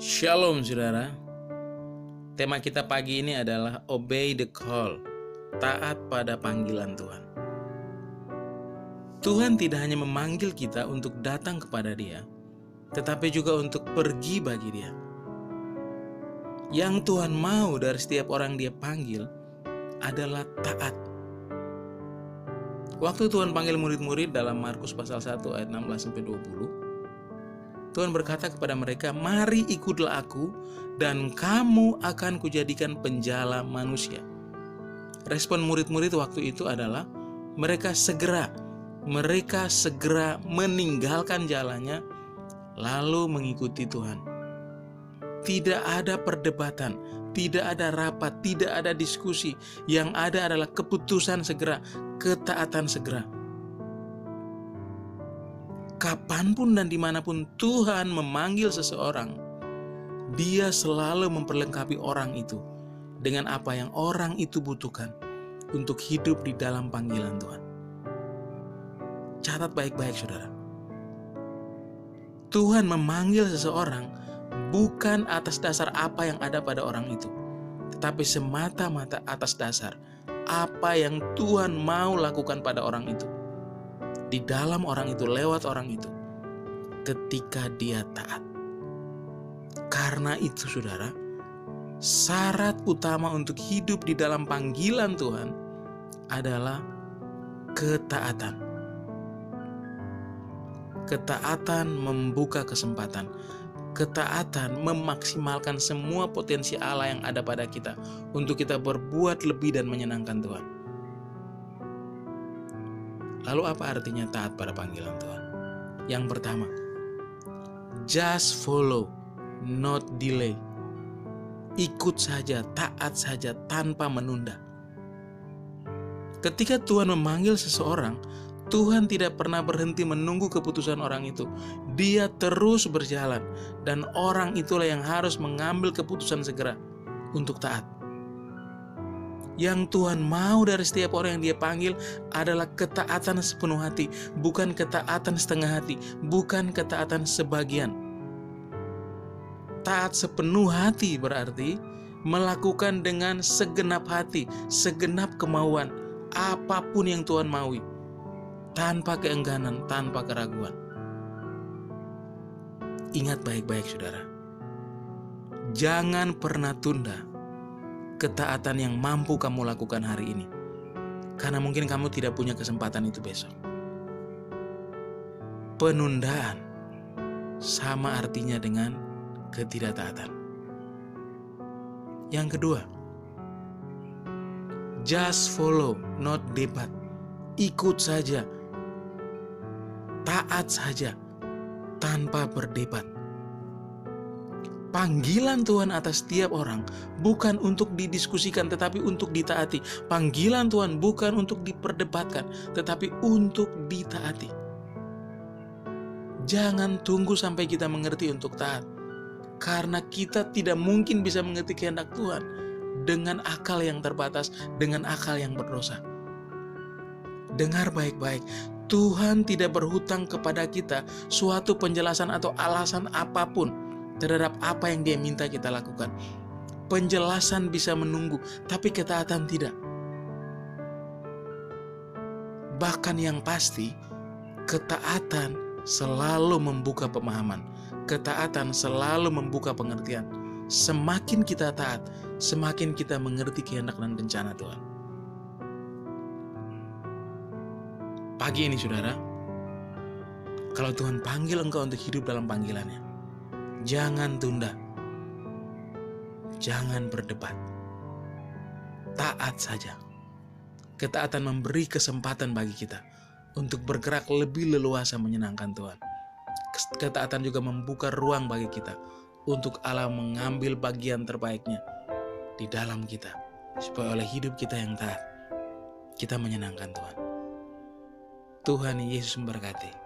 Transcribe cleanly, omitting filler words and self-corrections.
Shalom saudara. Tema kita pagi ini adalah Obey the Call, taat pada panggilan Tuhan. Tuhan tidak hanya memanggil kita untuk datang kepada Dia, tetapi juga untuk pergi bagi Dia. Yang Tuhan mau dari setiap orang Dia panggil adalah taat. Waktu Tuhan panggil murid-murid dalam Markus pasal 1 ayat 16-20, Tuhan berkata kepada mereka, "Mari ikutlah aku, dan kamu akan kujadikan penjala manusia." Respon murid-murid waktu itu adalah mereka segera meninggalkan jalannya, lalu mengikuti Tuhan. Tidak ada perdebatan, tidak ada rapat, tidak ada diskusi. Yang ada adalah keputusan segera, ketaatan segera. Kapanpun dan dimanapun Tuhan memanggil seseorang, Dia selalu memperlengkapi orang itu dengan apa yang orang itu butuhkan untuk hidup di dalam panggilan Tuhan. Catat baik-baik saudara. Tuhan memanggil seseorang bukan atas dasar apa yang ada pada orang itu, tetapi semata-mata atas dasar apa yang Tuhan mau lakukan pada orang itu, di dalam orang itu, lewat orang itu, ketika dia taat. Karena itu saudara, syarat utama untuk hidup di dalam panggilan Tuhan adalah ketaatan. Ketaatan membuka kesempatan. Ketaatan memaksimalkan semua potensi Allah yang ada pada kita untuk kita berbuat lebih dan menyenangkan Tuhan. Lalu apa artinya taat pada panggilan Tuhan? Yang pertama, just follow, not delay. Ikut saja, taat saja tanpa menunda. Ketika Tuhan memanggil seseorang, Tuhan tidak pernah berhenti menunggu keputusan orang itu. Dia terus berjalan, dan orang itulah yang harus mengambil keputusan segera untuk taat. Yang Tuhan mau dari setiap orang yang Dia panggil adalah ketaatan sepenuh hati, bukan ketaatan setengah hati, bukan ketaatan sebagian. Taat sepenuh hati berarti melakukan dengan segenap hati, segenap kemauan, apapun yang Tuhan maui, tanpa keengganan, tanpa keraguan. Ingat baik-baik saudara, jangan pernah tunda ketaatan yang mampu kamu lakukan hari ini, karena mungkin kamu tidak punya kesempatan itu besok. Penundaan sama artinya dengan ketidaktaatan. Yang kedua, just follow, not debat. Ikut saja, taat saja, tanpa berdebat. Panggilan Tuhan atas setiap orang bukan untuk didiskusikan, tetapi untuk ditaati. Panggilan Tuhan bukan untuk diperdebatkan, tetapi untuk ditaati. Jangan tunggu sampai kita mengerti untuk taat, karena kita tidak mungkin bisa mengerti kehendak Tuhan dengan akal yang terbatas, dengan akal yang berdosa. Dengar baik-baik, Tuhan tidak berhutang kepada kita suatu penjelasan atau alasan apapun terhadap apa yang Dia minta kita lakukan. Penjelasan bisa menunggu, tapi ketaatan tidak. Bahkan yang pasti, ketaatan selalu membuka pemahaman. Ketaatan selalu membuka pengertian. Semakin kita taat, semakin kita mengerti kehendak dan rencana Tuhan. Pagi ini saudara, kalau Tuhan panggil engkau untuk hidup dalam panggilannya, jangan tunda, jangan berdebat, taat saja. Ketaatan memberi kesempatan bagi kita untuk bergerak lebih leluasa menyenangkan Tuhan. Ketaatan juga membuka ruang bagi kita untuk Allah mengambil bagian terbaiknya di dalam kita, supaya oleh hidup kita yang taat, kita menyenangkan Tuhan. Tuhan Yesus memberkati.